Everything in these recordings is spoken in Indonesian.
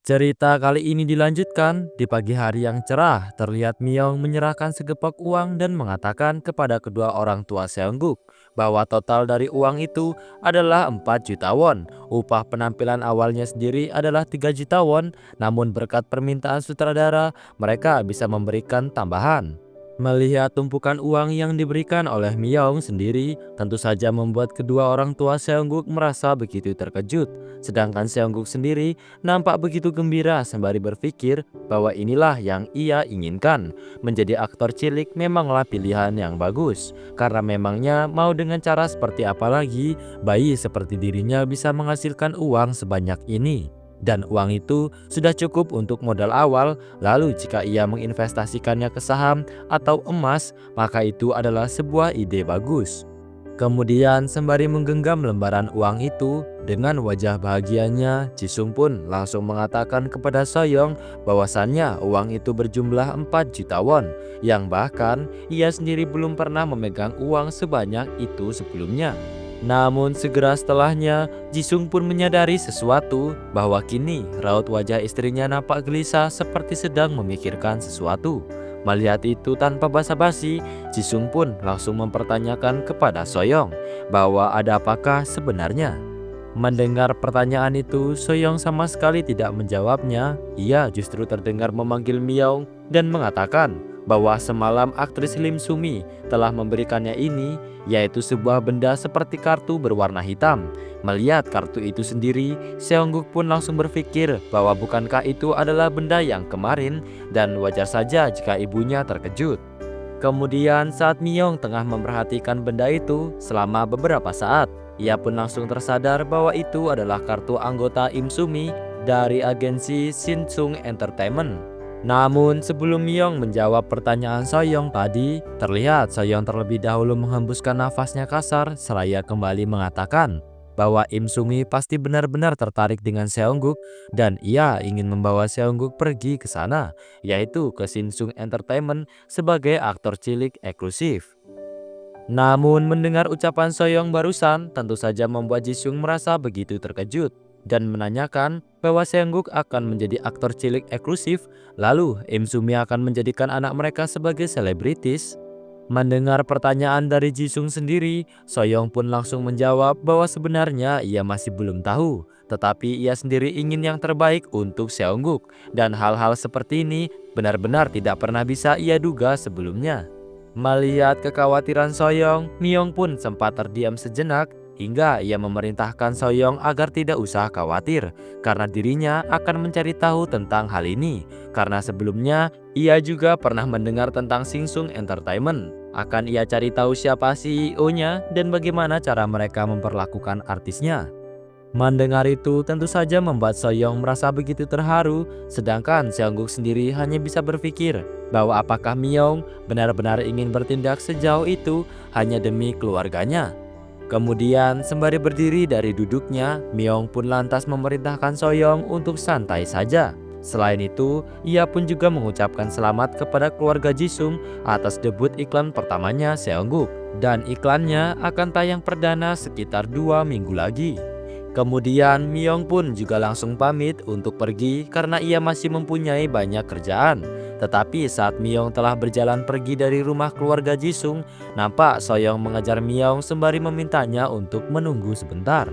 Cerita kali ini dilanjutkan. Di pagi hari yang cerah, terlihat Myong menyerahkan segepak uang dan mengatakan kepada kedua orang tua Seongguk bahwa total dari uang itu adalah 4 juta won. Upah penampilan awalnya sendiri adalah 3 juta won, namun berkat permintaan sutradara, mereka bisa memberikan tambahan. Melihat tumpukan uang yang diberikan oleh Myong sendiri, tentu saja membuat kedua orang tua Seongguk merasa begitu terkejut. Sedangkan Seongguk sendiri nampak begitu gembira sembari berpikir bahwa inilah yang ia inginkan. Menjadi aktor cilik memanglah pilihan yang bagus, karena memangnya mau dengan cara seperti apa lagi bayi seperti dirinya bisa menghasilkan uang sebanyak ini. Dan uang itu sudah cukup untuk modal awal, lalu jika ia menginvestasikannya ke saham atau emas, maka itu adalah sebuah ide bagus. Kemudian sembari menggenggam lembaran uang itu, dengan wajah bahagianya, Jisung pun langsung mengatakan kepada Soyong bahwasannya uang itu berjumlah 4 juta won, yang bahkan ia sendiri belum pernah memegang uang sebanyak itu sebelumnya. Namun segera setelahnya, Jisung pun menyadari sesuatu bahwa kini raut wajah istrinya nampak gelisah seperti sedang memikirkan sesuatu. Melihat itu tanpa basa-basi, Jisung pun langsung mempertanyakan kepada Soyong bahwa ada apakah sebenarnya. Mendengar pertanyaan itu, Soyong sama sekali tidak menjawabnya. Ia justru terdengar memanggil Myong dan mengatakan bahwa semalam aktris Lim Sumi telah memberikannya ini, yaitu sebuah benda seperti kartu berwarna hitam. Melihat kartu itu sendiri, Seongguk pun langsung berpikir bahwa bukankah itu adalah benda yang kemarin, dan wajar saja jika ibunya terkejut. Kemudian saat Myong tengah memperhatikan benda itu selama beberapa saat, ia pun langsung tersadar bahwa itu adalah kartu anggota Im Sumi dari agensi Shinsung Entertainment. Namun sebelum Myong menjawab pertanyaan Soyong tadi, terlihat Soyong terlebih dahulu menghembuskan nafasnya kasar seraya kembali mengatakan bahwa Im Sumi pasti benar-benar tertarik dengan Seongguk dan ia ingin membawa Seongguk pergi ke sana, yaitu ke Shinsung Entertainment sebagai aktor cilik eksklusif. Namun mendengar ucapan Soyong barusan tentu saja membuat Jisung merasa begitu terkejut dan menanyakan bahwa Seongguk akan menjadi aktor cilik eksklusif, lalu Im Sumi akan menjadikan anak mereka sebagai selebritis. Mendengar pertanyaan dari Jisung sendiri, Soyong pun langsung menjawab bahwa sebenarnya ia masih belum tahu, tetapi ia sendiri ingin yang terbaik untuk Seongguk, dan hal-hal seperti ini benar-benar tidak pernah bisa ia duga sebelumnya. Melihat kekhawatiran Soyong, Myong pun sempat terdiam sejenak hingga ia memerintahkan Soyong agar tidak usah khawatir karena dirinya akan mencari tahu tentang hal ini. Karena sebelumnya ia juga pernah mendengar tentang Shinsung Entertainment. Akan ia cari tahu siapa CEO-nya dan bagaimana cara mereka memperlakukan artisnya. Mendengar itu tentu saja membuat Soyong merasa begitu terharu, sedangkan Seongguk sendiri hanya bisa berpikir bahwa apakah Myong benar-benar ingin bertindak sejauh itu hanya demi keluarganya. Kemudian sembari berdiri dari duduknya, Myong pun lantas memerintahkan Soyong untuk santai saja. Selain itu, ia pun juga mengucapkan selamat kepada keluarga Jisung atas debut iklan pertamanya Seongguk, dan iklannya akan tayang perdana sekitar 2 minggu lagi. Kemudian Myong pun juga langsung pamit untuk pergi karena ia masih mempunyai banyak kerjaan. Tetapi saat Myong telah berjalan pergi dari rumah keluarga Jisung, nampak Soyong mengejar Myong sembari memintanya untuk menunggu sebentar.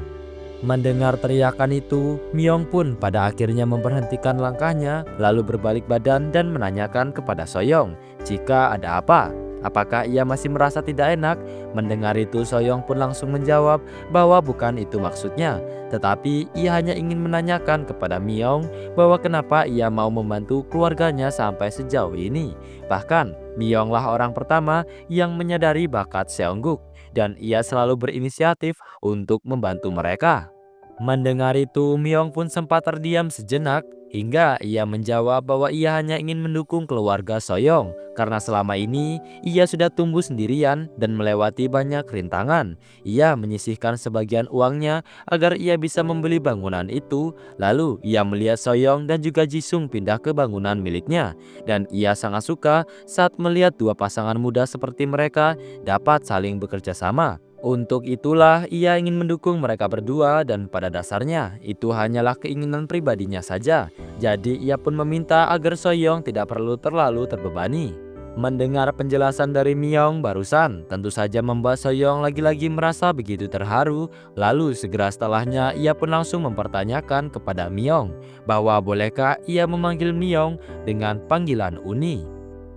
Mendengar teriakan itu, Myong pun pada akhirnya memberhentikan langkahnya lalu berbalik badan dan menanyakan kepada Soyong jika ada apa. Apakah ia masih merasa tidak enak? Mendengar itu Soyong pun langsung menjawab bahwa bukan itu maksudnya, tetapi ia hanya ingin menanyakan kepada Myong bahwa kenapa ia mau membantu keluarganya sampai sejauh ini. Bahkan Myong lah orang pertama yang menyadari bakat Seongguk dan ia selalu berinisiatif untuk membantu mereka. Mendengar itu, Myong pun sempat terdiam sejenak hingga ia menjawab bahwa ia hanya ingin mendukung keluarga Soyong karena selama ini ia sudah tumbuh sendirian dan melewati banyak rintangan. Ia menyisihkan sebagian uangnya agar ia bisa membeli bangunan itu. Lalu ia melihat Soyong dan juga Jisung pindah ke bangunan miliknya, dan ia sangat suka saat melihat dua pasangan muda seperti mereka dapat saling bekerja sama. Untuk itulah ia ingin mendukung mereka berdua dan pada dasarnya itu hanyalah keinginan pribadinya saja. Jadi ia pun meminta agar Soyong tidak perlu terlalu terbebani. Mendengar penjelasan dari Myong barusan tentu saja membuat Soyong lagi-lagi merasa begitu terharu. Lalu segera setelahnya ia pun langsung mempertanyakan kepada Myong bahwa bolehkah ia memanggil Myong dengan panggilan Uni.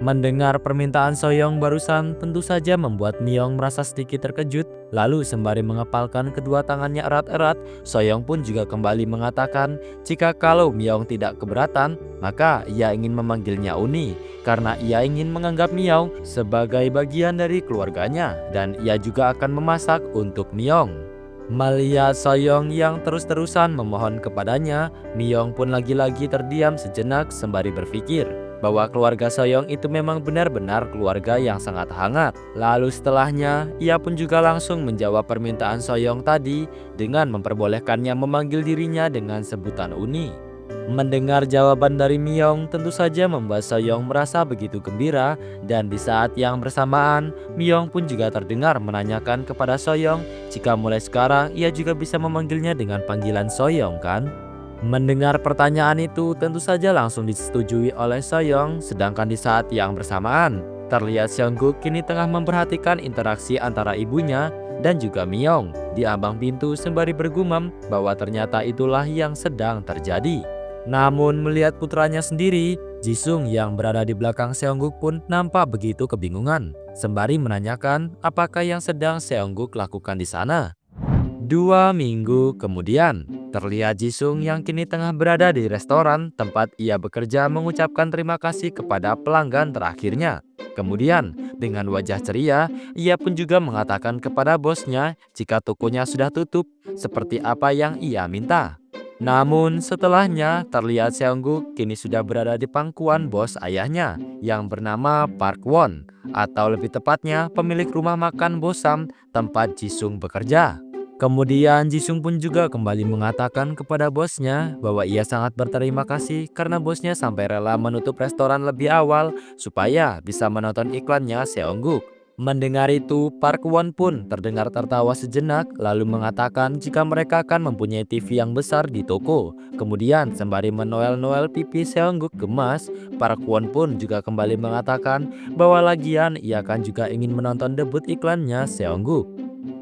Mendengar permintaan Soyong barusan tentu saja membuat Myong merasa sedikit terkejut. Lalu sembari mengepalkan kedua tangannya erat-erat, Soyong pun juga kembali mengatakan jika kalau Myong tidak keberatan, maka ia ingin memanggilnya Uni karena ia ingin menganggap Myong sebagai bagian dari keluarganya dan ia juga akan memasak untuk Myong. Melihat Soyong yang terus-terusan memohon kepadanya, Myong pun lagi-lagi terdiam sejenak sembari berpikir bahwa keluarga Soyong itu memang benar-benar keluarga yang sangat hangat. Lalu setelahnya, ia pun juga langsung menjawab permintaan Soyong tadi dengan memperbolehkannya memanggil dirinya dengan sebutan Uni. Mendengar jawaban dari Myong tentu saja membuat Soyong merasa begitu gembira dan di saat yang bersamaan, Myong pun juga terdengar menanyakan kepada Soyong jika mulai sekarang ia juga bisa memanggilnya dengan panggilan Soyong kan? Mendengar pertanyaan itu tentu saja langsung disetujui oleh Soyong, sedangkan di saat yang bersamaan, terlihat Seongguk kini tengah memperhatikan interaksi antara ibunya dan juga Myong di ambang pintu sembari bergumam bahwa ternyata itulah yang sedang terjadi. Namun melihat putranya sendiri, Jisung yang berada di belakang Seongguk pun nampak begitu kebingungan, sembari menanyakan apakah yang sedang Seongguk lakukan di sana. 2 minggu kemudian, terlihat Jisung yang kini tengah berada di restoran tempat ia bekerja mengucapkan terima kasih kepada pelanggan terakhirnya. Kemudian, dengan wajah ceria, ia pun juga mengatakan kepada bosnya jika tokonya sudah tutup seperti apa yang ia minta. Namun setelahnya terlihat Seongguk kini sudah berada di pangkuan bos ayahnya yang bernama Park Won, atau lebih tepatnya pemilik rumah makan Bosam tempat Jisung bekerja. Kemudian Jisung pun juga kembali mengatakan kepada bosnya bahwa ia sangat berterima kasih karena bosnya sampai rela menutup restoran lebih awal supaya bisa menonton iklannya Seongguk. Mendengar itu, Park Won pun terdengar tertawa sejenak lalu mengatakan jika mereka akan mempunyai TV yang besar di toko. Kemudian sembari menoel-noel pipi Seongguk gemas, Park Won pun juga kembali mengatakan bahwa lagian ia kan juga ingin menonton debut iklannya Seongguk.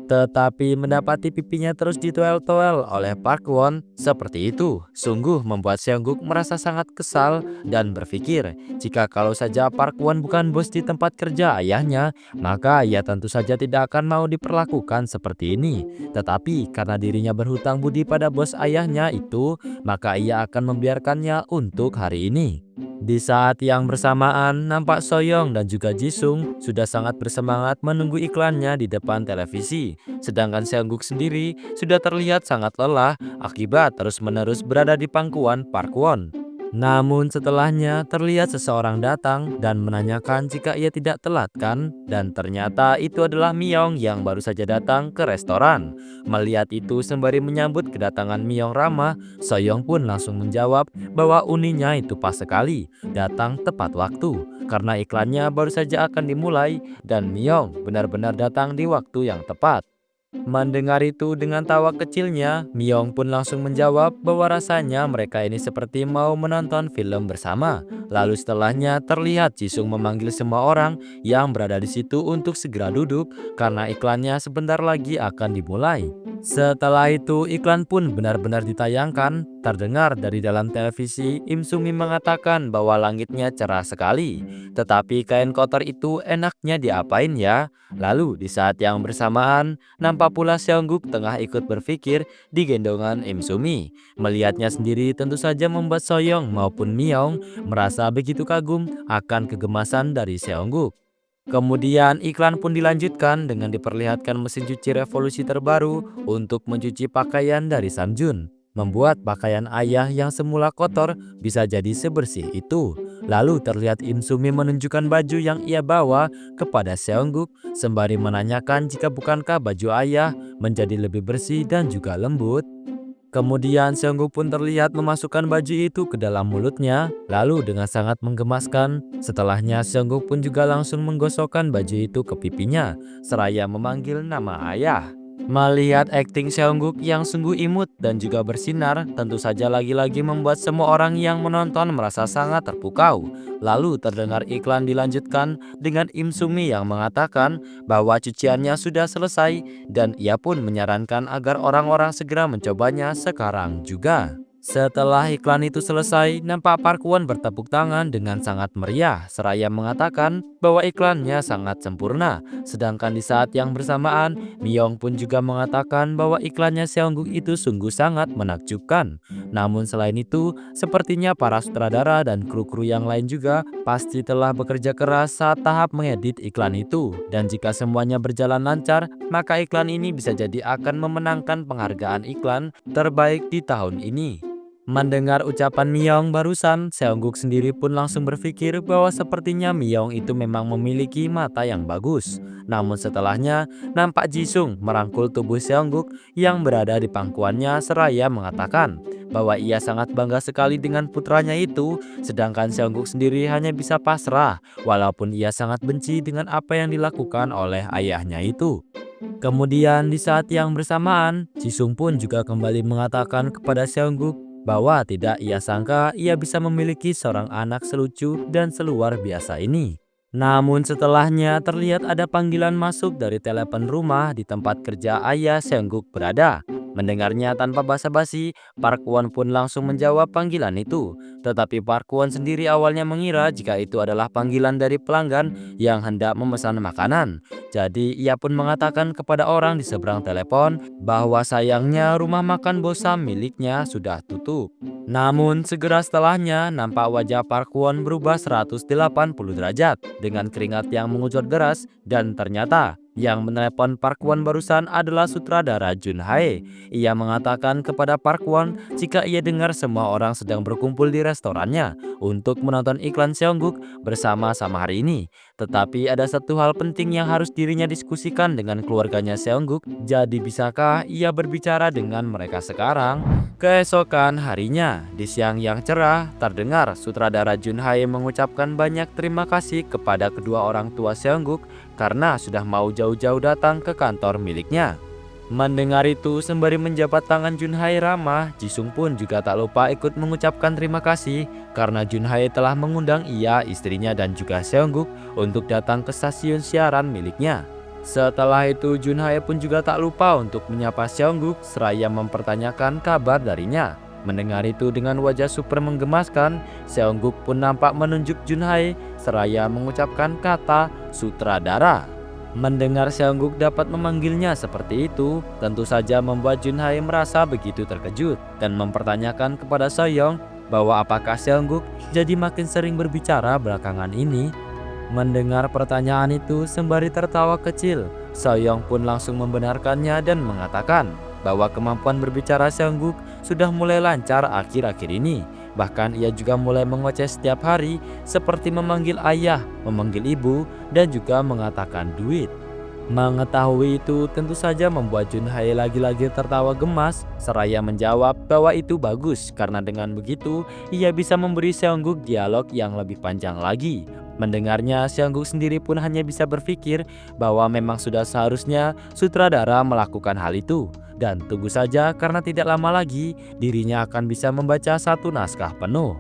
Tetapi mendapati pipinya terus ditoel-toel oleh Park Won seperti itu sungguh membuat Seongguk merasa sangat kesal dan berpikir jika kalau saja Park Won bukan bos di tempat kerja ayahnya, maka ia tentu saja tidak akan mau diperlakukan seperti ini. Tetapi karena dirinya berhutang budi pada bos ayahnya itu, maka ia akan membiarkannya untuk hari ini. Di saat yang bersamaan, nampak Soyong dan juga Jisung sudah sangat bersemangat menunggu iklannya di depan televisi. Sedangkan Seongguk sendiri sudah terlihat sangat lelah akibat terus-menerus berada di pangkuan Park Won. Namun setelahnya terlihat seseorang datang dan menanyakan jika ia tidak telat kan, dan ternyata itu adalah Myong yang baru saja datang ke restoran. Melihat itu sembari menyambut kedatangan Myong ramah, Soyong pun langsung menjawab bahwa uninya itu pas sekali datang tepat waktu karena iklannya baru saja akan dimulai dan Myong benar-benar datang di waktu yang tepat. Mendengar itu dengan tawa kecilnya, Myong pun langsung menjawab bahwa rasanya mereka ini seperti mau menonton film bersama. Lalu setelahnya terlihat Jisung memanggil semua orang yang berada di situ untuk segera duduk karena iklannya sebentar lagi akan dimulai. Setelah itu iklan pun benar-benar ditayangkan. Terdengar dari dalam televisi Im Sumi mengatakan bahwa langitnya cerah sekali. Tetapi kain kotor itu enaknya diapain ya? Lalu di saat yang bersamaan nampak pula Seongguk tengah ikut berpikir di gendongan Im Sumi. Melihatnya sendiri tentu saja membuat Soyong maupun Myong merasa begitu kagum akan kegemasan dari Seongguk. Kemudian iklan pun dilanjutkan dengan diperlihatkan mesin cuci revolusi terbaru untuk mencuci pakaian dari Samjun, membuat pakaian ayah yang semula kotor bisa jadi sebersih itu. Lalu terlihat Im Sumi menunjukkan baju yang ia bawa kepada Seongguk sembari menanyakan jika bukankah baju ayah menjadi lebih bersih dan juga lembut. Kemudian Seongguk pun terlihat memasukkan baju itu ke dalam mulutnya, lalu dengan sangat menggemaskan. Setelahnya Seongguk pun juga langsung menggosokkan baju itu ke pipinya, seraya memanggil nama ayah. Melihat akting Seongguk yang sungguh imut dan juga bersinar, tentu saja lagi-lagi membuat semua orang yang menonton merasa sangat terpukau. Lalu terdengar iklan dilanjutkan dengan Im Sumi yang mengatakan bahwa cuciannya sudah selesai dan ia pun menyarankan agar orang-orang segera mencobanya sekarang juga. Setelah iklan itu selesai, nampak Park Won bertepuk tangan dengan sangat meriah, seraya mengatakan bahwa iklannya sangat sempurna. Sedangkan di saat yang bersamaan, Myung pun juga mengatakan bahwa iklannya Seongguk itu sungguh sangat menakjubkan. Namun selain itu, sepertinya para sutradara dan kru-kru yang lain juga pasti telah bekerja keras saat tahap mengedit iklan itu. Dan jika semuanya berjalan lancar, maka iklan ini bisa jadi akan memenangkan penghargaan iklan terbaik di tahun ini. Mendengar ucapan Myung barusan, Seongguk sendiri pun langsung berpikir bahwa sepertinya Myung itu memang memiliki mata yang bagus. Namun setelahnya, nampak Jisung merangkul tubuh Seongguk yang berada di pangkuannya seraya mengatakan bahwa ia sangat bangga sekali dengan putranya itu, sedangkan Seongguk sendiri hanya bisa pasrah walaupun ia sangat benci dengan apa yang dilakukan oleh ayahnya itu. Kemudian di saat yang bersamaan, Jisung pun juga kembali mengatakan kepada Seongguk bahwa tidak ia sangka ia bisa memiliki seorang anak selucu dan seluar biasa ini. Namun setelahnya terlihat ada panggilan masuk dari telepon rumah di tempat kerja ayah Seongguk berada. Mendengarnya tanpa basa-basi, Park Won pun langsung menjawab panggilan itu. Tetapi Park Won sendiri awalnya mengira jika itu adalah panggilan dari pelanggan yang hendak memesan makanan. Jadi ia pun mengatakan kepada orang di seberang telepon bahwa sayangnya rumah makan Bosam miliknya sudah tutup. Namun segera setelahnya nampak wajah Park Won berubah 180 derajat dengan keringat yang mengucur deras dan ternyata yang menelepon Park Won barusan adalah sutradara Jun Hae. Ia mengatakan kepada Park Won jika ia dengar semua orang sedang berkumpul di restorannya untuk menonton iklan Seongguk bersama-sama hari ini. Tetapi ada satu hal penting yang harus dirinya diskusikan dengan keluarganya Seongguk. Jadi bisakah ia berbicara dengan mereka sekarang? Keesokan harinya, di siang yang cerah, terdengar sutradara Jun Hae mengucapkan banyak terima kasih kepada kedua orang tua Seongguk karena sudah mau jauh-jauh datang ke kantor miliknya. Mendengar itu, sembari menjabat tangan Jun Hae ramah, Jisung pun juga tak lupa ikut mengucapkan terima kasih karena Jun Hae telah mengundang ia, istrinya dan juga Seongguk untuk datang ke stasiun siaran miliknya. Setelah itu Jun Hae pun juga tak lupa untuk menyapa Seongguk seraya mempertanyakan kabar darinya. Mendengar itu dengan wajah super menggemaskan, Seongguk pun nampak menunjuk Jun Hae seraya mengucapkan kata sutradara. Mendengar Seongguk dapat memanggilnya seperti itu, tentu saja membuat Jun Hae merasa begitu terkejut dan mempertanyakan kepada Soyoung bahwa apakah Seongguk jadi makin sering berbicara belakangan ini. Mendengar pertanyaan itu sembari tertawa kecil, Soyoung pun langsung membenarkannya dan mengatakan bahwa kemampuan berbicara Seongguk sudah mulai lancar akhir-akhir ini. Bahkan ia juga mulai mengoceh setiap hari seperti memanggil ayah, memanggil ibu, dan juga mengatakan duit. Mengetahui itu tentu saja membuat Jun Hae lagi-lagi tertawa gemas seraya menjawab bahwa itu bagus karena dengan begitu ia bisa memberi Seongguk dialog yang lebih panjang lagi. Mendengarnya, Seongguk sendiri pun hanya bisa berpikir bahwa memang sudah seharusnya sutradara melakukan hal itu. Dan tunggu saja karena tidak lama lagi dirinya akan bisa membaca satu naskah penuh.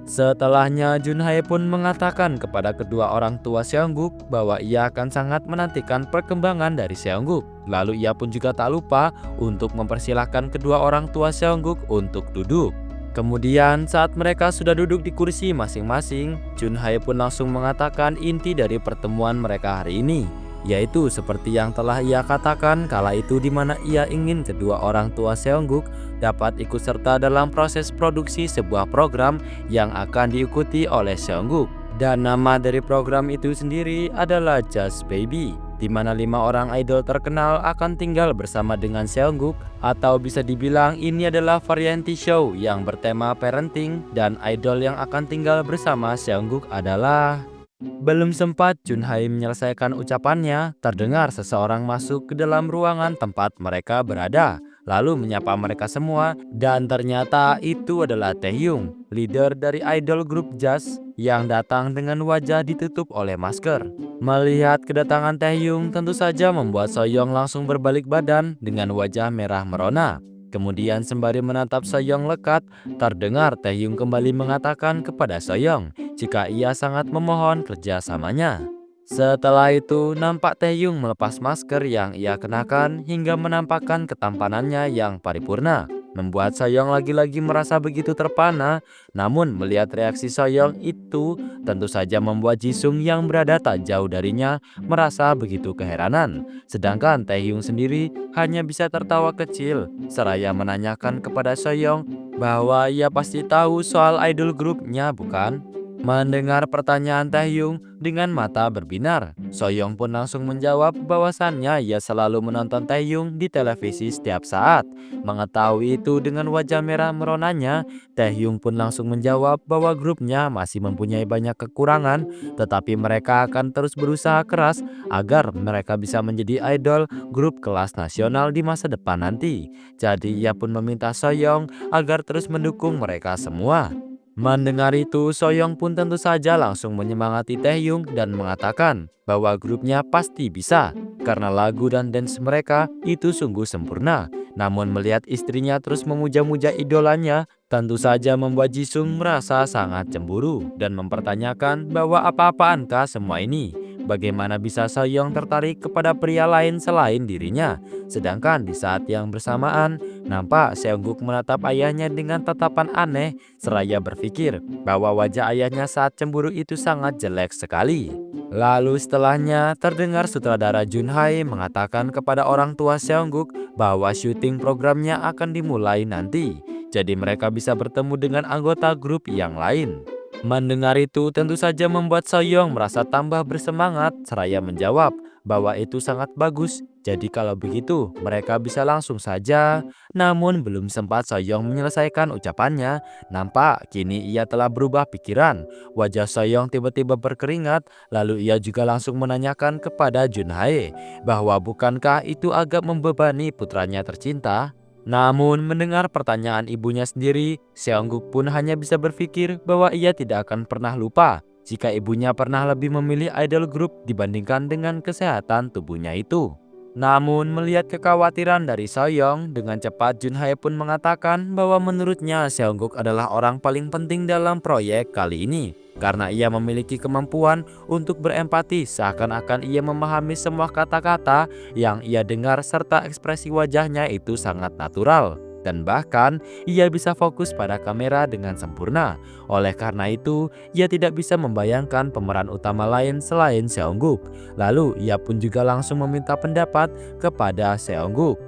Setelahnya Jun Hae pun mengatakan kepada kedua orang tua Seongguk bahwa ia akan sangat menantikan perkembangan dari Seongguk. Lalu ia pun juga tak lupa untuk mempersilahkan kedua orang tua Seongguk untuk duduk. Kemudian saat mereka sudah duduk di kursi masing-masing, Jun Hae pun langsung mengatakan inti dari pertemuan mereka hari ini, yaitu seperti yang telah ia katakan kala itu di mana ia ingin kedua orang tua Seongguk dapat ikut serta dalam proses produksi sebuah program yang akan diikuti oleh Seongguk. Dan nama dari program itu sendiri adalah Just Baby, di mana 5 orang idol terkenal akan tinggal bersama dengan Seongguk, atau bisa dibilang ini adalah variety show yang bertema parenting dan idol yang akan tinggal bersama Seongguk adalah... Belum sempat Jun Hae menyelesaikan ucapannya, terdengar seseorang masuk ke dalam ruangan tempat mereka berada. lalu menyapa mereka semua, dan ternyata itu adalah Taehyung, leader dari idol grup jazz yang datang dengan wajah ditutup oleh masker. Melihat kedatangan Taehyung tentu saja membuat Soyeon langsung berbalik badan dengan wajah merah merona. Kemudian sembari menatap Soyeon lekat, terdengar Taehyung kembali mengatakan kepada Soyeon jika ia sangat memohon kerjasamanya. Setelah itu, nampak Taehyung melepas masker yang ia kenakan hingga menampakkan ketampanannya yang paripurna. Membuat Soyeon lagi-lagi merasa begitu terpana, namun melihat reaksi Soyeon itu tentu saja membuat Jisung yang berada tak jauh darinya merasa begitu keheranan. Sedangkan Taehyung sendiri hanya bisa tertawa kecil, seraya menanyakan kepada Soyeon bahwa ia pasti tahu soal idol grupnya, bukan? Mendengar pertanyaan Taehyung dengan mata berbinar, Soyeon pun langsung menjawab bahwasannya ia selalu menonton Taehyung di televisi setiap saat. Mengetahui itu dengan wajah merah meronanya, Taehyung pun langsung menjawab bahwa grupnya masih mempunyai banyak kekurangan, tetapi mereka akan terus berusaha keras agar mereka bisa menjadi idol grup kelas nasional di masa depan nanti. Jadi ia pun meminta Soyeon agar terus mendukung mereka semua. Mendengar itu, Soyeon pun tentu saja langsung menyemangati Taehyung dan mengatakan bahwa grupnya pasti bisa karena lagu dan dance mereka itu sungguh sempurna. Namun melihat istrinya terus memuja-muja idolanya, tentu saja membuat Jisung merasa sangat cemburu dan mempertanyakan bahwa apa-apaankah semua ini. Bagaimana bisa Soyeon tertarik kepada pria lain selain dirinya? Sedangkan di saat yang bersamaan, nampak Seongguk menatap ayahnya dengan tatapan aneh, seraya berpikir bahwa wajah ayahnya saat cemburu itu sangat jelek sekali. Lalu setelahnya terdengar sutradara Junhae mengatakan kepada orang tua Seongguk bahwa syuting programnya akan dimulai nanti. Jadi mereka bisa bertemu dengan anggota grup yang lain. Mendengar itu tentu saja membuat Soyeon merasa tambah bersemangat seraya menjawab bahwa itu sangat bagus. Jadi kalau begitu mereka bisa langsung saja. Namun belum sempat Soyeon menyelesaikan ucapannya, nampak kini ia telah berubah pikiran. Wajah Soyeon tiba-tiba berkeringat, lalu ia juga langsung menanyakan kepada Junhae bahwa bukankah itu agak membebani putranya tercinta. Namun mendengar pertanyaan ibunya sendiri, Seongguk pun hanya bisa berpikir bahwa ia tidak akan pernah lupa jika ibunya pernah lebih memilih idol group dibandingkan dengan kesehatan tubuhnya itu. Namun melihat kekhawatiran dari Soyeon, dengan cepat Junhae pun mengatakan bahwa menurutnya Seongguk adalah orang paling penting dalam proyek kali ini karena ia memiliki kemampuan untuk berempati, seakan-akan ia memahami semua kata-kata yang ia dengar serta ekspresi wajahnya itu sangat natural. Dan bahkan ia bisa fokus pada kamera dengan sempurna. Oleh karena itu, ia tidak bisa membayangkan pemeran utama lain selain Seongguk. Lalu ia pun juga langsung meminta pendapat kepada Seongguk.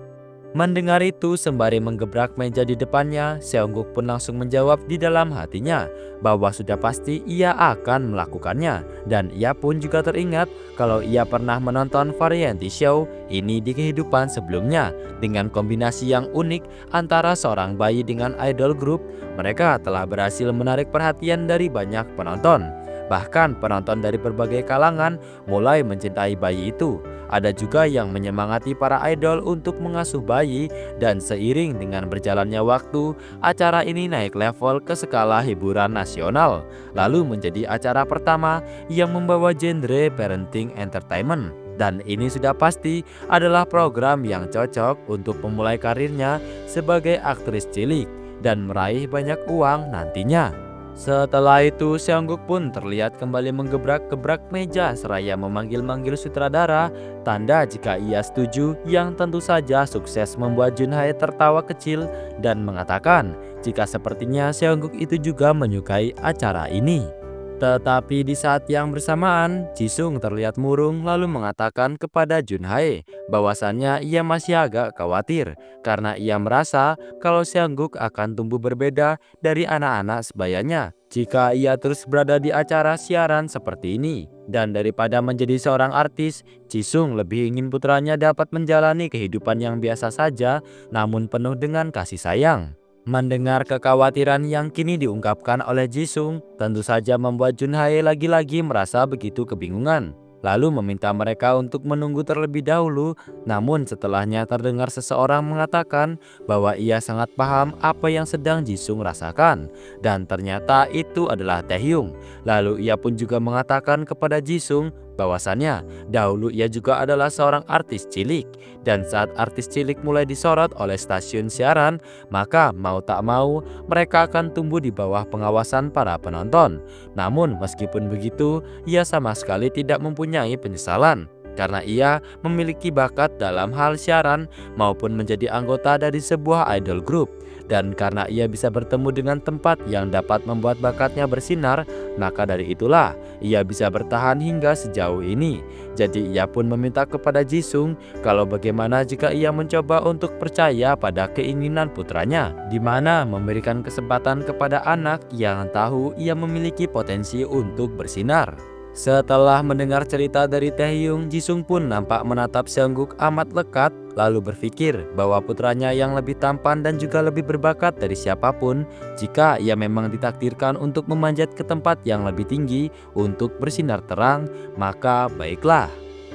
Mendengar itu sembari menggebrak meja di depannya, Seongguk pun langsung menjawab di dalam hatinya bahwa sudah pasti ia akan melakukannya. Dan ia pun juga teringat kalau ia pernah menonton variety show ini di kehidupan sebelumnya. Dengan kombinasi yang unik antara seorang bayi dengan idol group, mereka telah berhasil menarik perhatian dari banyak penonton. Bahkan penonton dari berbagai kalangan mulai mencintai bayi itu. Ada juga yang menyemangati para idol untuk mengasuh bayi, dan seiring dengan berjalannya waktu, acara ini naik level ke skala hiburan nasional, lalu menjadi acara pertama yang membawa genre parenting entertainment. Dan ini sudah pasti adalah program yang cocok untuk memulai karirnya sebagai aktris cilik dan meraih banyak uang nantinya. Setelah itu Seongguk pun terlihat kembali menggebrak-gebrak meja seraya memanggil-manggil sutradara, tanda jika ia setuju, yang tentu saja sukses membuat Junhae tertawa kecil dan mengatakan jika sepertinya Seongguk itu juga menyukai acara ini. Tetapi di saat yang bersamaan, Jisung terlihat murung lalu mengatakan kepada Junhae bahwasannya ia masih agak khawatir karena ia merasa kalau Seongguk akan tumbuh berbeda dari anak-anak sebayanya jika ia terus berada di acara siaran seperti ini. Dan daripada menjadi seorang artis, Jisung lebih ingin putranya dapat menjalani kehidupan yang biasa saja namun penuh dengan kasih sayang. Mendengar kekhawatiran yang kini diungkapkan oleh Jisung, tentu saja membuat Junhae lagi-lagi merasa begitu kebingungan. lalu meminta mereka untuk menunggu terlebih dahulu. Namun setelahnya terdengar seseorang mengatakan bahwa ia sangat paham apa yang sedang Jisung rasakan, dan ternyata itu adalah Taehyung. Lalu ia pun juga mengatakan kepada Jisung bahwasannya dahulu ia juga adalah seorang artis cilik, dan saat artis cilik mulai disorot oleh stasiun siaran, maka mau tak mau mereka akan tumbuh di bawah pengawasan para penonton. Namun meskipun begitu, ia sama sekali tidak mempunyai penyesalan karena ia memiliki bakat dalam hal siaran maupun menjadi anggota dari sebuah idol group. Dan karena ia bisa bertemu dengan tempat yang dapat membuat bakatnya bersinar, maka dari itulah ia bisa bertahan hingga sejauh ini. Jadi ia pun meminta kepada Jisung kalau bagaimana jika ia mencoba untuk percaya pada keinginan putranya, di mana memberikan kesempatan kepada anak yang tahu ia memiliki potensi untuk bersinar. Setelah mendengar cerita dari Taehyung, Jisung pun nampak menatap Seongguk amat lekat, lalu berpikir bahwa putranya yang lebih tampan dan juga lebih berbakat dari siapapun, jika ia memang ditakdirkan untuk memanjat ke tempat yang lebih tinggi untuk bersinar terang, maka baiklah.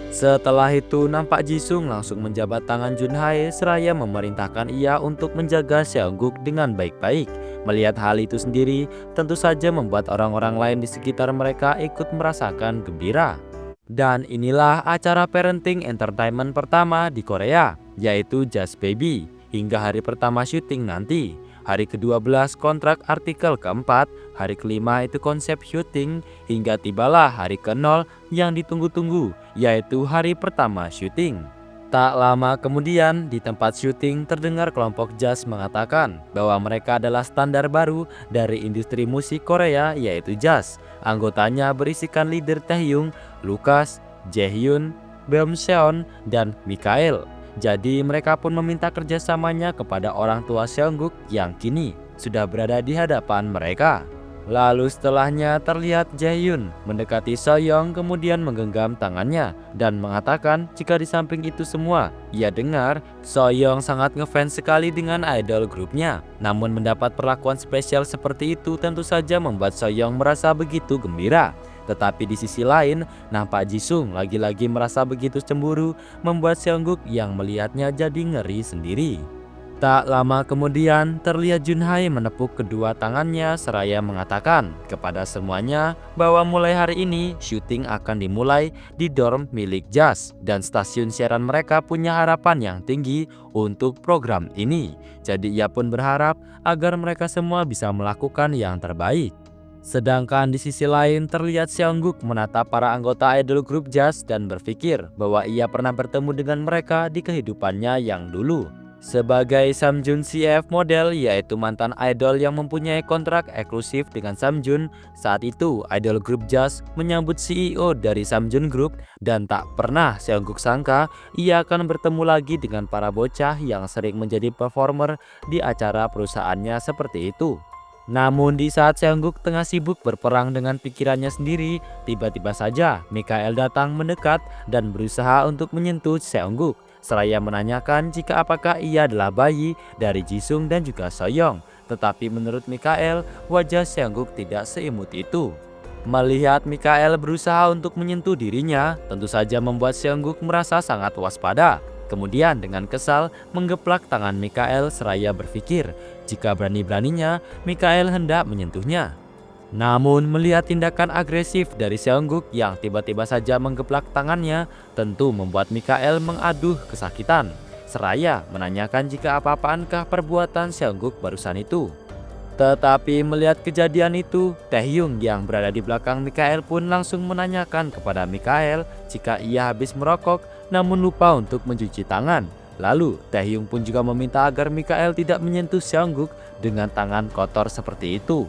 Setelah itu nampak Jisung langsung menjabat tangan Junhae seraya memerintahkan ia untuk menjaga Seongguk dengan baik-baik. Melihat hal itu sendiri tentu saja membuat orang-orang lain di sekitar mereka ikut merasakan gembira. Dan inilah acara parenting entertainment pertama di Korea, yaitu Just Baby, hingga hari pertama syuting nanti. Hari ke-12 kontrak artikel keempat, hari kelima itu konsep syuting, hingga tibalah hari ke-0 yang ditunggu-tunggu, yaitu hari pertama syuting. Tak lama kemudian di tempat syuting terdengar kelompok jazz mengatakan bahwa mereka adalah standar baru dari industri musik Korea, yaitu jazz. Anggotanya berisikan leader Taehyung, Lucas, Jaehyun, Beomseon, dan Mikael. Jadi mereka pun meminta kerjasamanya kepada orang tua Seongguk yang kini sudah berada di hadapan mereka. Lalu setelahnya terlihat Jaehyun mendekati Soyoung kemudian menggenggam tangannya dan mengatakan jika di samping itu semua ia dengar Soyoung sangat ngefans sekali dengan idol grupnya. Namun mendapat perlakuan spesial seperti itu tentu saja membuat Soyoung merasa begitu gembira. Tetapi di sisi lain, nampak Jisung lagi-lagi merasa begitu cemburu, membuat Seongguk yang melihatnya jadi ngeri sendiri. Tak lama kemudian, terlihat Junhae menepuk kedua tangannya seraya mengatakan kepada semuanya bahwa mulai hari ini syuting akan dimulai di dorm milik Jazz, dan stasiun siaran mereka punya harapan yang tinggi untuk program ini. Jadi ia pun berharap agar mereka semua bisa melakukan yang terbaik. Sedangkan di sisi lain terlihat Seongguk menatap para anggota idol grup jazz dan berpikir bahwa ia pernah bertemu dengan mereka di kehidupannya yang dulu. Sebagai Samjun CF model, yaitu mantan idol yang mempunyai kontrak eksklusif dengan Samjun, saat itu idol grup jazz menyambut CEO dari Samjun Group dan tak pernah Seongguk sangka ia akan bertemu lagi dengan para bocah yang sering menjadi performer di acara perusahaannya seperti itu. Namun di saat Seongguk tengah sibuk berperang dengan pikirannya sendiri, tiba-tiba saja Mikael datang mendekat dan berusaha untuk menyentuh Seongguk, seraya menanyakan jika apakah ia adalah bayi dari Jisung dan juga Soyoung. Tetapi menurut Mikael, wajah Seongguk tidak seimut itu. Melihat Mikael berusaha untuk menyentuh dirinya, tentu saja membuat Seongguk merasa sangat waspada. Kemudian dengan kesal menggeplak tangan Mikael seraya berpikir jika berani-beraninya Mikael hendak menyentuhnya. Namun melihat tindakan agresif dari Seongguk yang tiba-tiba saja menggeplak tangannya, tentu membuat Mikael mengaduh kesakitan, seraya menanyakan jika apa-apaankah perbuatan Seongguk barusan itu. Tetapi melihat kejadian itu, Taehyung yang berada di belakang Mikael pun langsung menanyakan kepada Mikael jika ia habis merokok namun lupa untuk mencuci tangan. Lalu Taehyung pun juga meminta agar Mikael tidak menyentuh Seongguk dengan tangan kotor seperti itu.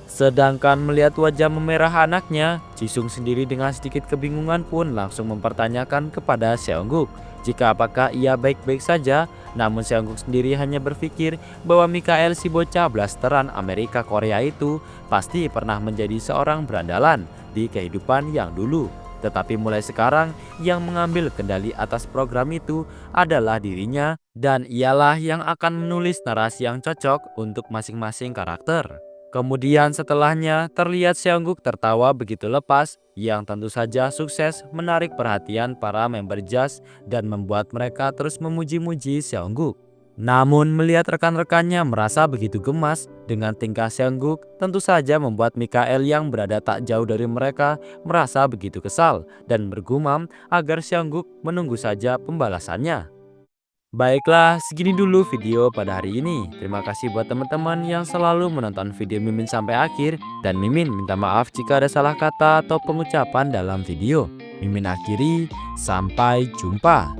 Sedangkan melihat wajah memerah anaknya, Jisung sendiri dengan sedikit kebingungan pun langsung mempertanyakan kepada Seongguk jika apakah ia baik-baik saja. Namun Seongguk sendiri hanya berpikir bahwa Mikael si bocah blasteran Amerika Korea itu pasti pernah menjadi seorang berandalan di kehidupan yang dulu. Tetapi mulai sekarang yang mengambil kendali atas program itu adalah dirinya, dan ialah yang akan menulis narasi yang cocok untuk masing-masing karakter. Kemudian setelahnya terlihat Seongguk tertawa begitu lepas yang tentu saja sukses menarik perhatian para member Jas dan membuat mereka terus memuji-muji Seongguk. Namun melihat rekan-rekannya merasa begitu gemas dengan tingkah Seongguk, tentu saja membuat Mikael yang berada tak jauh dari mereka merasa begitu kesal dan bergumam agar Seongguk menunggu saja pembalasannya. Baiklah, segini dulu video pada hari ini. Terima kasih buat teman-teman yang selalu menonton video Mimin sampai akhir. Dan Mimin minta maaf jika ada salah kata atau pengucapan dalam video. Mimin akhiri, sampai jumpa.